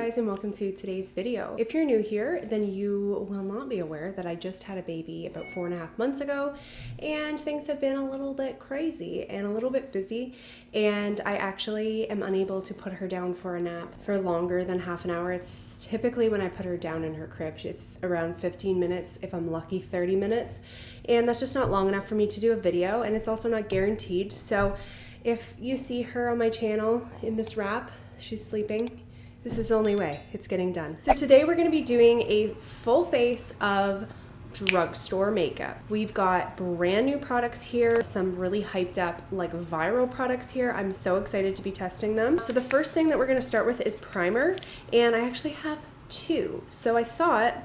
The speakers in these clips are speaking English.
guys, and welcome to today's video. If you're new here, then you will not be aware that I just had a baby about 4.5 months ago, and things have been a little bit crazy and a little bit busy, and I actually am unable to put her down for a nap for longer than half an hour. It's typically when I put her down in her crib, it's around 15 minutes, if I'm lucky 30 minutes, and that's just not long enough for me to do a video, and it's also not guaranteed. So if you see her on my channel in this wrap, she's sleeping, this is the only way it's getting done. So today we're going to be doing a full face of drugstore makeup. We've got brand new products here, some really hyped up like viral products here. I'm so excited to be testing them. So the first thing that we're going to start with is primer, and I actually have two. So I thought,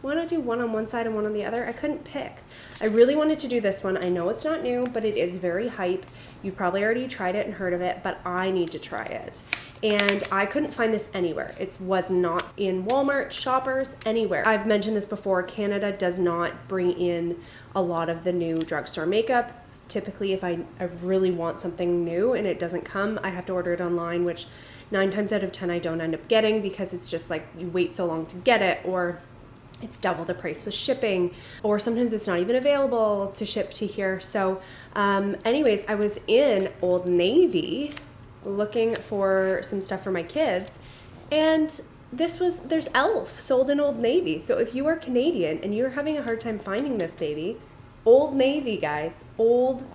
why not do one on one side and one on the other? I couldn't pick. I really wanted to do this one. I know it's not new, but it is very hype. You've probably already tried it and heard of it, but I need to try it. And I couldn't find this anywhere. It was not in Walmart, Shoppers, anywhere. I've mentioned this before, Canada does not bring in a lot of the new drugstore makeup. Typically, if I really want something new and it doesn't come, I have to order it online, which 9 times out of 10 I don't end up getting because it's just like you wait so long to get it, or it's double the price with shipping, or sometimes it's not even available to ship to here. So anyways, I was in Old Navy looking for some stuff for my kids, and there's e.l.f. sold in Old Navy. So if you are Canadian and you're having a hard time finding this baby, Old Navy, guys, Old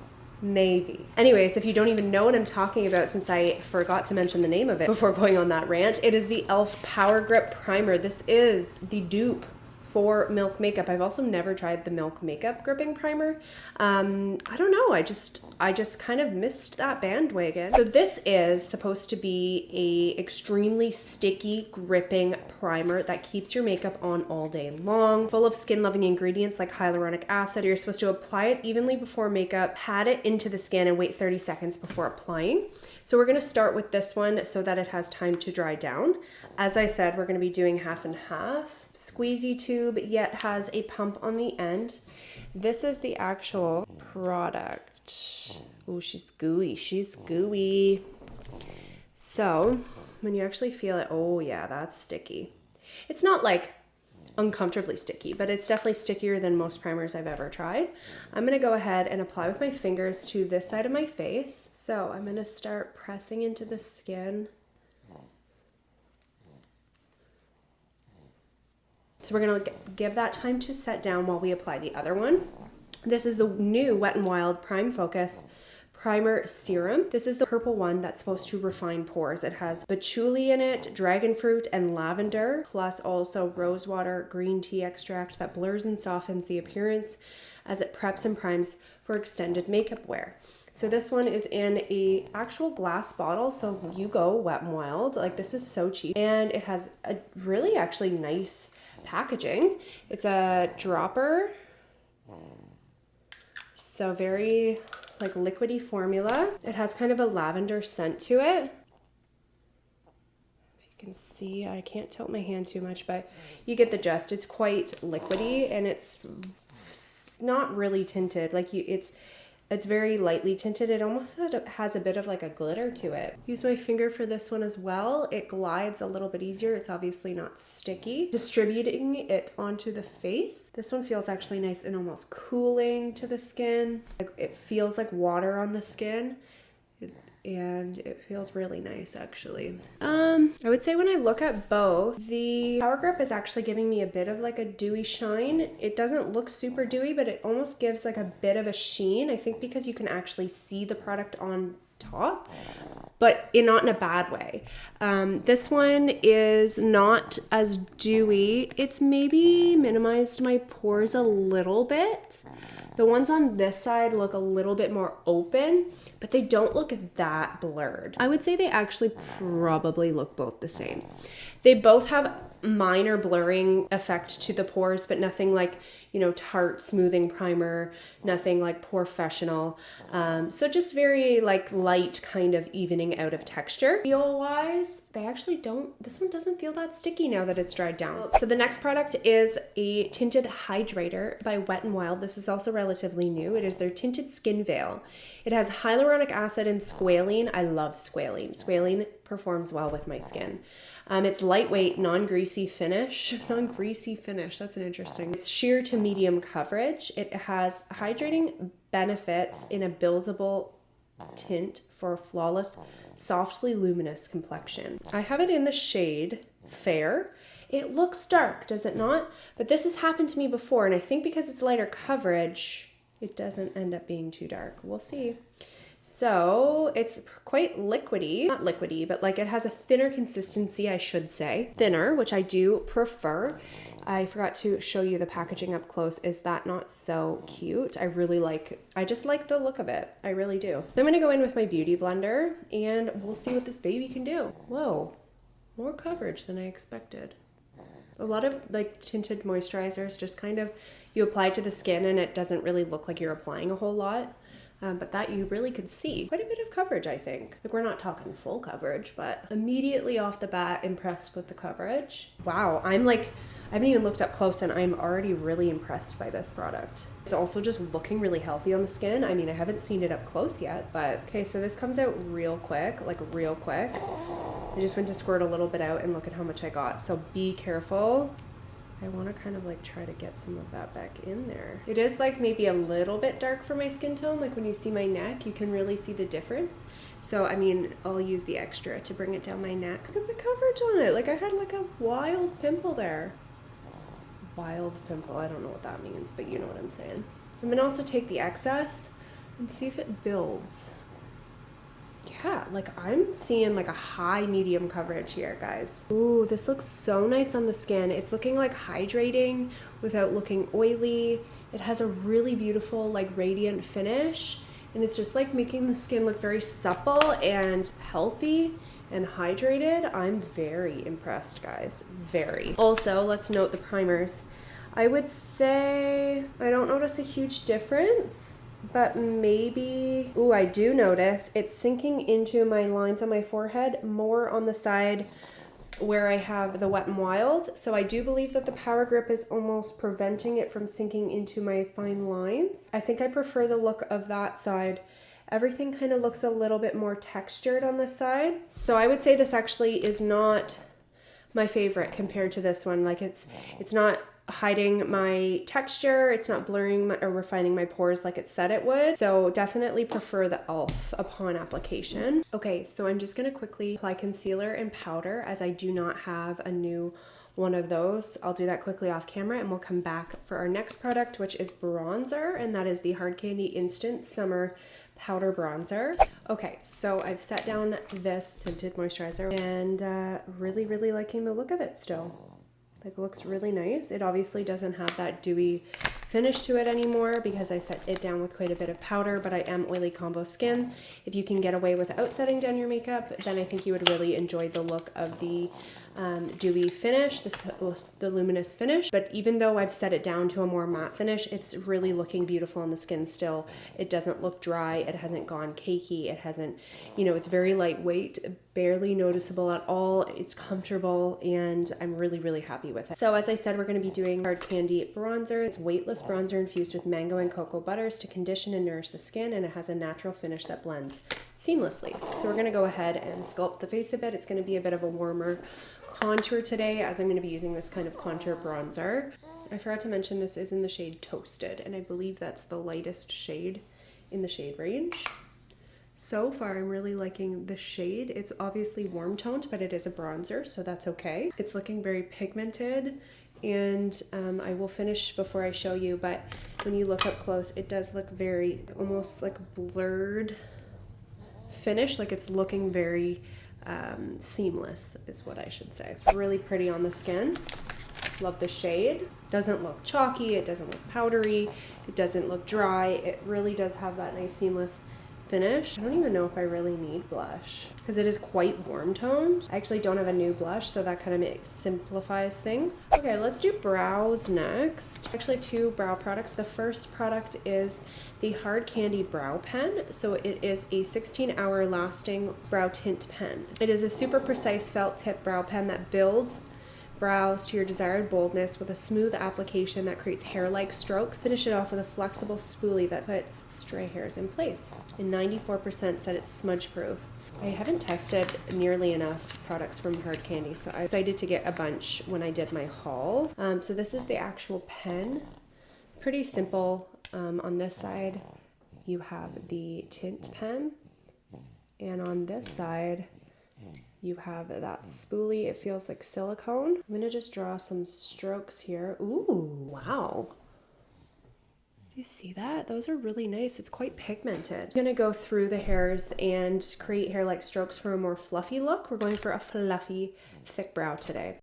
Navy. Anyways, if you don't even know what I'm talking about, since I forgot to mention the name of it before going on that rant, it is the e.l.f. Power Grip Primer. This is the dupe for Milk Makeup. I've also never tried the Milk Makeup gripping primer. I don't know, I just kind of missed that bandwagon. So this is supposed to be a extremely sticky gripping primer that keeps your makeup on all day long, full of skin loving ingredients like hyaluronic acid. You're supposed to apply it evenly before makeup, pat it into the skin, and wait 30 seconds before applying. So we're going to start with this one so that it has time to dry down. As I said, we're going to be doing half and half. Squeezy tube, yet has a pump on the end. This is the actual product. Oh, she's gooey. She's gooey. So when you actually feel it, oh yeah, that's sticky. It's not like uncomfortably sticky, but it's definitely stickier than most primers I've ever tried. I'm going to go ahead and apply with my fingers to this side of my face. So I'm going to start pressing into the skin. So we're going to give that time to set down while we apply the other one. This is the new Wet n Wild Prime Focus Primer Serum. This is the purple one that's supposed to refine pores. It has patchouli in it, dragon fruit, and lavender, plus also rose water, green tea extract that blurs and softens the appearance as it preps and primes for extended makeup wear. So this one is in a actual glass bottle, so you go Wet n Wild. Like, this is so cheap, and it has a really actually nice packaging. It's a dropper, so very like liquidy formula. It has kind of a lavender scent to it. If you can see, I can't tilt my hand too much, but you get the gist. It's quite liquidy, and it's not really tinted. Like it's very lightly tinted. It almost has a bit of like a glitter to it. Use my finger for this one as well. It glides a little bit easier. It's obviously not sticky. Distributing it onto the face. This one feels actually nice and almost cooling to the skin. It feels like water on the skin. And it feels really nice, actually. I would say when I look at both, the Power Grip is actually giving me a bit of like a dewy shine. It doesn't look super dewy, but it almost gives like a bit of a sheen. I think because you can actually see the product on top, but not in a bad way. This one is not as dewy. It's maybe minimized my pores a little bit. The ones on this side look a little bit more open, but they don't look that blurred. I would say they actually probably look both the same. They both have minor blurring effect to the pores, but nothing like, you know, Tarte smoothing primer, nothing like professional. So just very like light kind of evening out of texture. Feel wise, they actually don't, this one doesn't feel that sticky now that it's dried down. So the next product is a tinted hydrator by Wet n Wild. This is also relatively new. It is their tinted skin veil. It has hyaluronic acid and squalene. I love squalene. Squalene performs well with my skin. It's lightweight, non-greasy finish. Non-greasy finish, that's an interesting. It's sheer to medium coverage. It has hydrating benefits in a buildable tint for a flawless, softly luminous complexion. I have it in the shade Fair. It looks dark, does it not? But this has happened to me before, and I think because it's lighter coverage, it doesn't end up being too dark. We'll see. So it's quite liquidy, not liquidy, but like it has a thinner consistency, I should say. Thinner, which I do prefer. I forgot to show you the packaging up close. Is that not so cute? I just like the look of it. I really do. So I'm gonna go in with my beauty blender and we'll see what this baby can do. Whoa, more coverage than I expected. A lot of like tinted moisturizers just kind of, you apply to the skin and it doesn't really look like you're applying a whole lot. But that you really could see. Quite a bit of coverage, I think. Like, we're not talking full coverage, but immediately off the bat, impressed with the coverage. Wow, I haven't even looked up close and I'm already really impressed by this product. It's also just looking really healthy on the skin. I mean, I haven't seen it up close yet, but okay, so this comes out real quick, like real quick. I just went to squirt a little bit out and look at how much I got. So be careful. I want to kind of like try to get some of that back in there. It is like maybe a little bit dark for my skin tone. Like when you see my neck, you can really see the difference. So, I mean, I'll use the extra to bring it down my neck. Look at the coverage on it. Like I had like a wild pimple there. Wild pimple. I don't know what that means, but you know what I'm saying. I'm going to also take the excess and see if it builds. Yeah, like I'm seeing like a high medium coverage here, guys. Ooh, this looks so nice on the skin. It's looking like hydrating without looking oily. It has a really beautiful like radiant finish, and it's just like making the skin look very supple and healthy and hydrated. I'm very impressed, guys, very. Also, let's note the primers. I would say I don't notice a huge difference. But maybe, ooh, I do notice it's sinking into my lines on my forehead more on the side where I have the Wet n Wild. So I do believe that the Power Grip is almost preventing it from sinking into my fine lines. I think I prefer the look of that side. Everything kind of looks a little bit more textured on this side. So I would say this actually is not my favorite compared to this one. Like it's not hiding my texture, it's not blurring or refining my pores like it said it would. So definitely prefer the e.l.f. upon application. Okay, so I'm just gonna quickly apply concealer and powder as I do not have a new one of those. I'll do that quickly off camera and we'll come back for our next product, which is bronzer, and that is the Hard Candy Instant Summer Powder Bronzer. Okay, so I've set down this tinted moisturizer and really liking the look of it still. Like, looks really nice. It obviously doesn't have that dewy finish to it anymore because I set it down with quite a bit of powder, but I am oily combo skin. If you can get away without setting down your makeup, then I think you would really enjoy the look of the dewy finish, the luminous finish. But even though I've set it down to a more matte finish, it's really looking beautiful on the skin still. It doesn't look dry. It hasn't gone cakey. It hasn't, you know, it's very lightweight, barely noticeable at all. It's comfortable and I'm really happy with it. So as I said, we're going to be doing Hard Candy Bronzer. It's weightless bronzer infused with mango and cocoa butters to condition and nourish the skin, and it has a natural finish that blends seamlessly. So we're going to go ahead and sculpt the face a bit. It's going to be a bit of a warmer contour today as I'm going to be using this kind of contour bronzer. I forgot to mention this is in the shade Toasted, and I believe that's the lightest shade in the shade range. So far, I'm really liking the shade. It's obviously warm toned, but it is a bronzer, so that's okay. It's looking very pigmented, and I will finish before I show you, but when you look up close, it does look very, almost like blurred finish, like it's looking very seamless is what I should say. It's really pretty on the skin. Love the shade. Doesn't look chalky, it doesn't look powdery, it doesn't look dry. It really does have that nice seamless finish. I don't even know if I really need blush because it is quite warm toned. I actually don't have a new blush, so that kind of simplifies things. Okay, let's do brows next. Actually, 2 brow products. The first product is the Hard Candy Brow Pen. So it is a 16-hour lasting brow tint pen. It is a super precise felt tip brow pen that builds brows to your desired boldness with a smooth application that creates hair-like strokes. Finish it off with a flexible spoolie that puts stray hairs in place. And 94% said it's smudge proof. I haven't tested nearly enough products from Hard Candy, so I decided to get a bunch when I did my haul. So this is the actual pen. Pretty simple. On this side, you have the tint pen, and on this side, you have that spoolie. It feels like silicone. I'm gonna just draw some strokes here. Ooh, wow. You see that? Those are really nice. It's quite pigmented. I'm gonna go through the hairs and create hair-like strokes for a more fluffy look. We're going for a fluffy, thick brow today.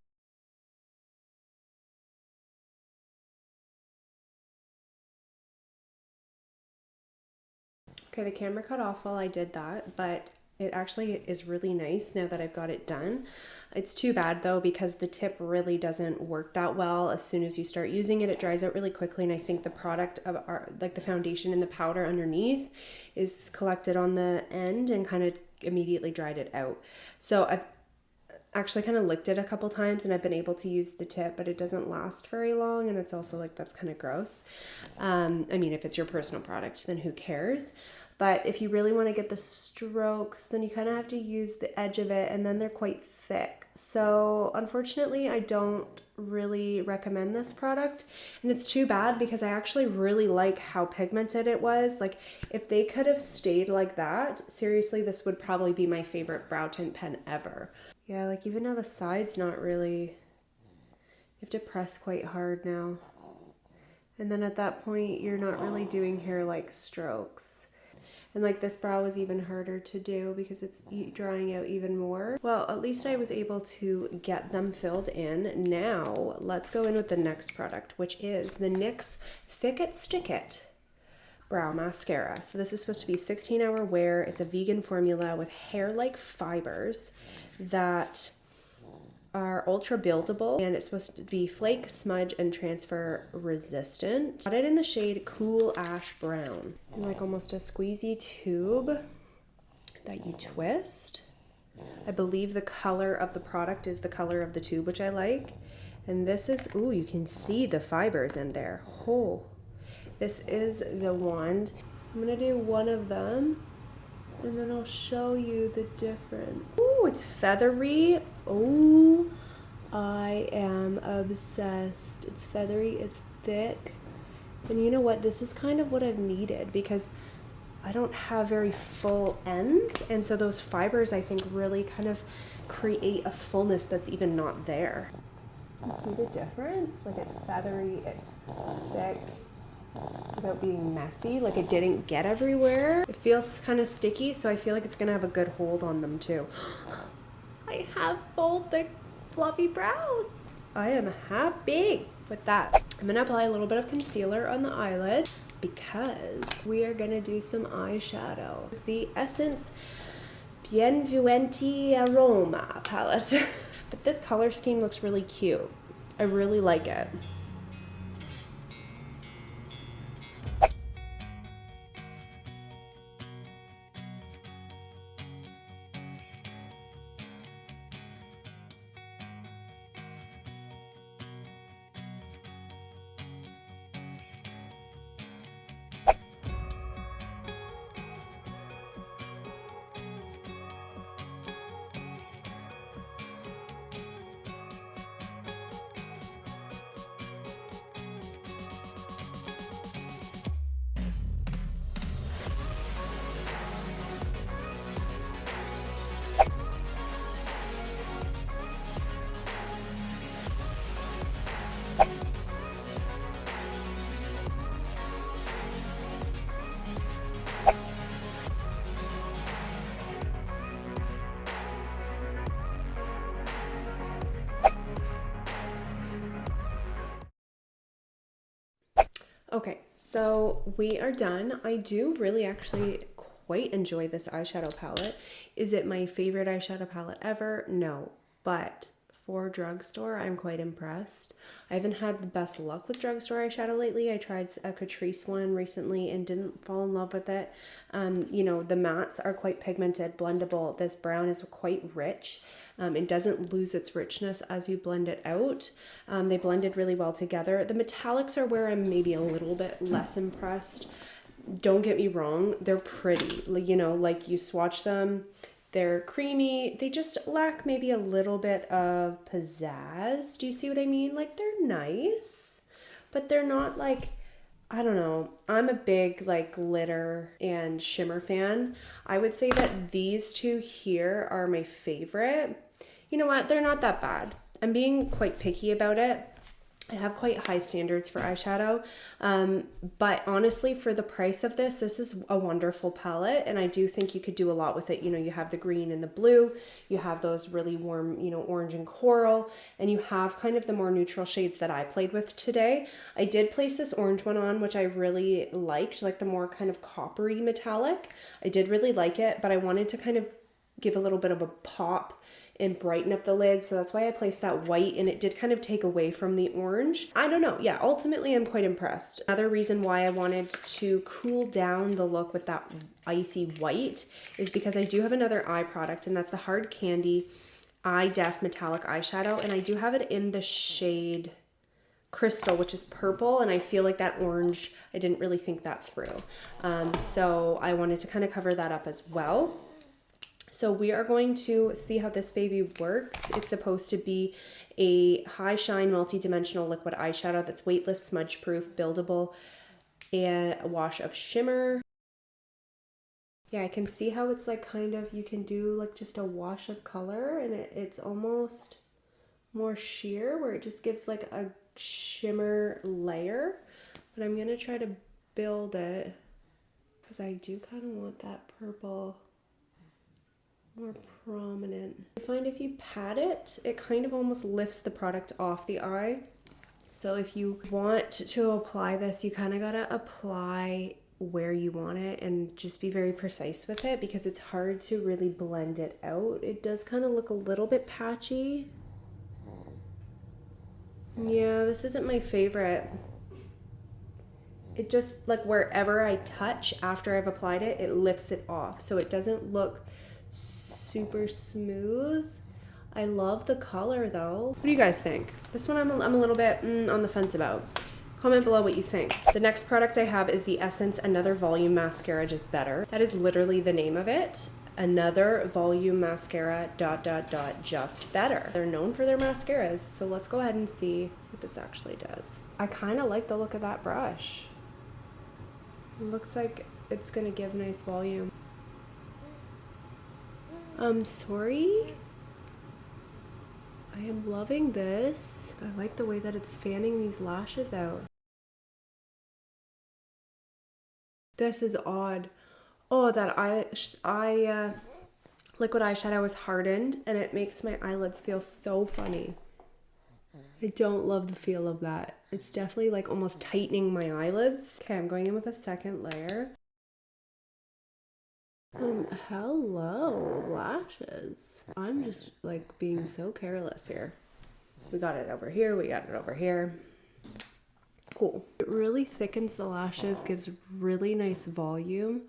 Okay, the camera cut off while I did that, but it actually is really nice now that I've got it done. It's too bad though, because the tip really doesn't work that well. As soon as you start using it, it dries out really quickly, and I think the product of like the foundation and the powder underneath is collected on the end and kind of immediately dried it out. So I've actually kind of licked it a couple times and I've been able to use the tip, but it doesn't last very long, and it's also like, that's kind of gross. I mean, if it's your personal product, then who cares? But if you really want to get the strokes, then you kind of have to use the edge of it, and then they're quite thick. So unfortunately, I don't really recommend this product, and it's too bad because I actually really like how pigmented it was. Like, if they could have stayed like that, seriously, this would probably be my favorite brow tint pen ever. Yeah, like even though the side's not really, you have to press quite hard now. And then at that point, you're not really doing hair-like strokes. And like this brow was even harder to do because it's drying out even more. Well, at least I was able to get them filled in. Now let's go in with the next product, which is the NYX Thick It Stick It Brow Mascara. So this is supposed to be 16-hour wear. It's a vegan formula with hair-like fibers that are ultra buildable, and it's supposed to be flake, smudge, and transfer resistant. Got it in the shade Cool Ash Brown. And like almost a squeezy tube that you twist. I believe the color of the product is the color of the tube, which I like. And this is, ooh, you can see the fibers in there. Oh, this is the wand. So I'm gonna do one of them, and then I'll show you the difference. Ooh, it's feathery. Oh, I am obsessed. It's feathery, it's thick. And you know what? This is kind of what I've needed because I don't have very full ends. And so those fibers, I think, really kind of create a fullness that's even not there. You see the difference? Like, it's feathery, it's thick, without being messy. Like, it didn't get everywhere. It feels kind of sticky, so I feel like it's gonna have a good hold on them too. I have full, thick, fluffy brows. I am happy with that. I'm gonna apply a little bit of concealer on the eyelid because we are gonna do some eyeshadow. It's the Essence Bienvenuti Aroma palette. But this color scheme looks really cute. I really like it. Okay, so we are done. I do really actually quite enjoy this eyeshadow palette. Is it my favorite eyeshadow palette ever? No, but for Drugstore, I'm quite impressed. I haven't had the best luck with Drugstore eyeshadow lately. I tried a Catrice one recently and didn't fall in love with it. You know, the mattes are quite pigmented, blendable. This brown is quite rich. It doesn't lose its richness as you blend it out. They blended really well together. The metallics are where I'm maybe a little bit less impressed. Don't get me wrong, they're pretty. You know, like you swatch them, they're creamy. They just lack maybe a little bit of pizzazz. Do you see what I mean? Like they're nice, but they're not like, I don't know. I'm a big like glitter and shimmer fan. I would say that these two here are my favorite. You know what? They're not that bad. I'm being quite picky about it. I have quite high standards for eyeshadow, but honestly, for the price of this is a wonderful palette, and I do think you could do a lot with it. You know, you have the green and the blue, you have those really warm, you know, orange and coral, and you have kind of the more neutral shades that I played with today. I did place this orange one on, which I really liked, like the more kind of coppery metallic. I did really like it, but I wanted to kind of give a little bit of a pop and brighten up the lid, so that's why I placed that white, and it did kind of take away from the orange. I don't know, yeah, ultimately I'm quite impressed. Another reason why I wanted to cool down the look with that icy white is because I do have another eye product, and that's the Hard Candy Eye Def Metallic Eyeshadow, and I do have it in the shade Crystal, which is purple, and I feel like that orange, I didn't really think that through. So I wanted to kind of cover that up as well. So we are going to see how this baby works. It's supposed to be a high shine multi-dimensional liquid eyeshadow that's weightless, smudge proof, buildable, and a wash of shimmer. Yeah, I can see how it's like kind of, you can do like just a wash of color, and it's almost more sheer where it just gives like a shimmer layer. But I'm gonna try to build it because I do kind of want that purple more prominent. I find if you pat it, it kind of almost lifts the product off the eye. So if you want to apply this, you kind of gotta apply where you want it and just be very precise with it because it's hard to really blend it out. It does kind of look a little bit patchy. Yeah, this isn't my favorite. It just, like wherever I touch after I've applied it, it lifts it off. So it doesn't look super smooth. I love the color though. What do you guys think? This one I'm a little bit on the fence about. Comment below what you think. The next product I have is the Essence Another Volume Mascara Just Better. That is literally the name of it. Another Volume Mascara ... Just Better. They're known for their mascaras, so let's go ahead and see what this actually does. I kind of like the look of that brush. It looks like it's gonna give nice volume. I'm sorry. I am loving this. I like the way that it's fanning these lashes out. This is odd. Oh, that liquid eyeshadow is hardened and it makes my eyelids feel so funny. I don't love the feel of that. It's definitely like almost tightening my eyelids. Okay, I'm going in with a second layer. Hello, lashes. I'm just like being so careless here. We got it over here, we got it over here. Cool. It really thickens the lashes, gives really nice volume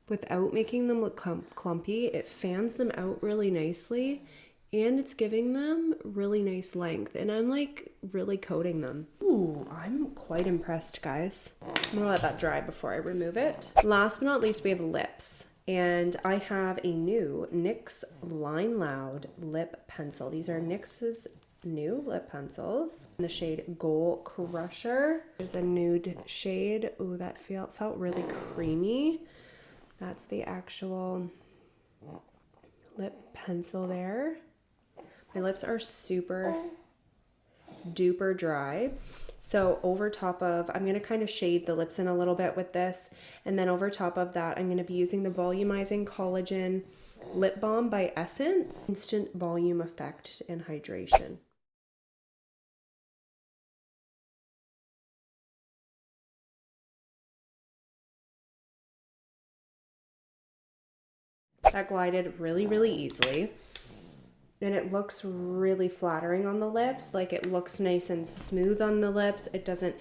without making them look clumpy. It fans them out really nicely and it's giving them really nice length. And I'm like really coating them. Ooh, I'm quite impressed, guys. I'm gonna let that dry before I remove it. Last but not least, we have lips. And I have a new NYX Line Loud lip pencil. These are NYX's new lip pencils in the shade Gold Crusher. There's a nude shade. Ooh, that felt really creamy. That's the actual lip pencil there. My lips are super duper dry. So over top of, I'm going to kind of shade the lips in a little bit with this. And then over top of that, I'm going to be using the Volumizing Collagen Lip Balm by Essence. Instant volume effect and hydration. That glided really, really easily. And it looks really flattering on the lips. Like it looks nice and smooth on the lips. It doesn't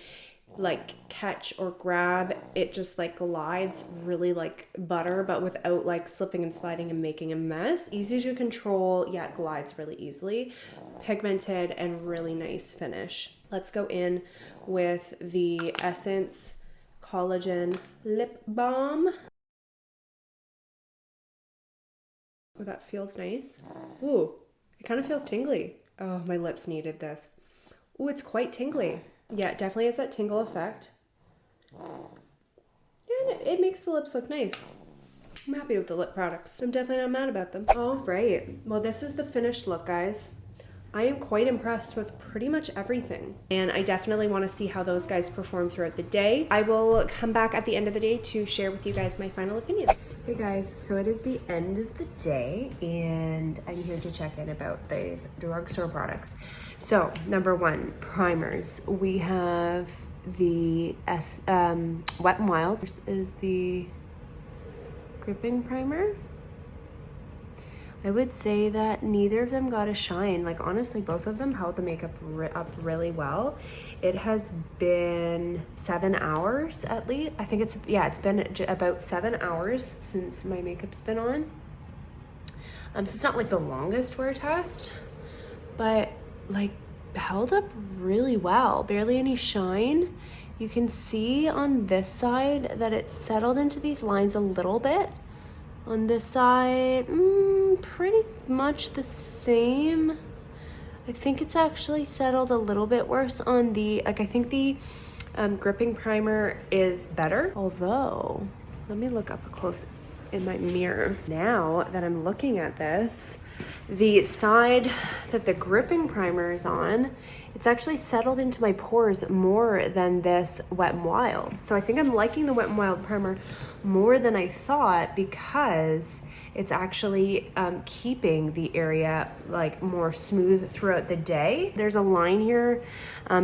like catch or grab. It just like glides really like butter, but without like slipping and sliding and making a mess. Easy to control, yet glides really easily. Pigmented and really nice finish. Let's go in with the Essence Collagen Lip Balm. Oh, that feels nice. Ooh, it kind of feels tingly. Oh, my lips needed this. Ooh, it's quite tingly. Yeah, it definitely has that tingle effect. And it makes the lips look nice. I'm happy with the lip products. I'm definitely not mad about them. All right. Well, this is the finished look, guys. I am quite impressed with pretty much everything. And I definitely want to see how those guys perform throughout the day. I will come back at the end of the day to share with you guys my final opinion. Hey guys, so it is the end of the day and I'm here to check in about these drugstore products. So number one, primers. We have the Wet n Wild. This is the gripping primer. I would say that neither of them got a shine. Like honestly, both of them held the makeup up really well. It has been 7 hours at least. I think it's been about 7 hours since my makeup's been on. So it's not like the longest wear test, but like held up really well. Barely any shine. You can see on this side that it's settled into these lines a little bit. On this side, pretty much the same. I think it's actually settled a little bit worse on the, like I think the gripping primer is better. Although, let me look up close in my mirror. Now that I'm looking at this, the side that the gripping primer is on, it's actually settled into my pores more than this Wet n Wild. So I think I'm liking the Wet n Wild primer more than I thought because it's actually keeping the area like more smooth throughout the day. There's a line here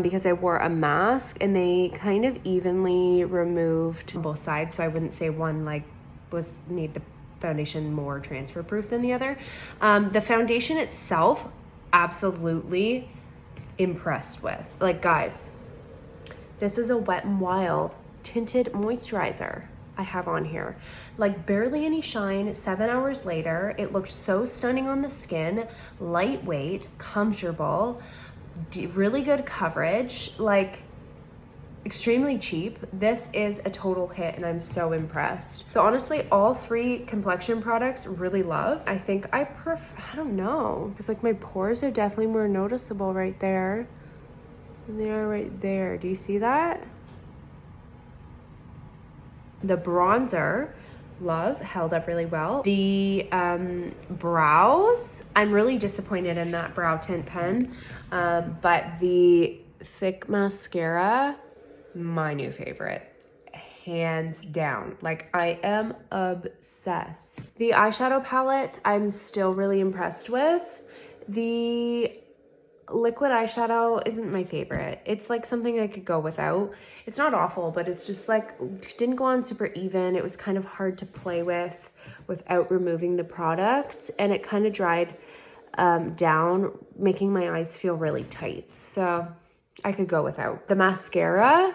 because I wore a mask and they kind of evenly removed both sides. So I wouldn't say one like made the foundation more transfer proof than the other. The foundation itself, absolutely impressed with. Like guys, this is a Wet n Wild tinted moisturizer I have on here. Like barely any shine. 7 hours later, it looked so stunning on the skin, lightweight, comfortable, really good coverage, like extremely cheap. This is a total hit and I'm so impressed. So honestly, all three complexion products really love. I think I don't know, because like my pores are definitely more noticeable right there. And they are right there. Do you see that? The bronzer, love, held up really well. The brows, I'm really disappointed in that brow tint pen. But the thick mascara, my new favorite, hands down. Like I am obsessed. The eyeshadow palette, I'm still really impressed with. The liquid eyeshadow isn't my favorite. It's like something I could go without. It's not awful, but it's just like, didn't go on super even. It was kind of hard to play with without removing the product. And it kind of dried down, making my eyes feel really tight. So I could go without. The mascara,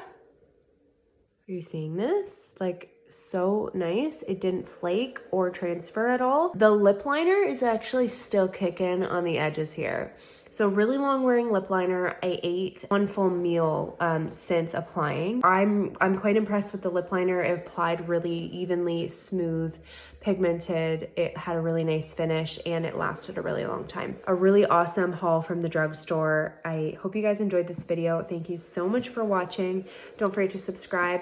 are you seeing this? Like so nice. It didn't flake or transfer at all. The lip liner is actually still kicking on the edges here. So really long wearing lip liner. I ate one full meal since applying. I'm quite impressed with the lip liner. It applied really evenly, smooth, pigmented. It had a really nice finish and it lasted a really long time. A really awesome haul from the drugstore. I hope you guys enjoyed this video. Thank you so much for watching. Don't forget to subscribe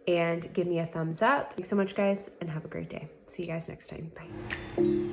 and give me a thumbs up. Thanks so much, guys, and have a great day. See you guys next time. Bye.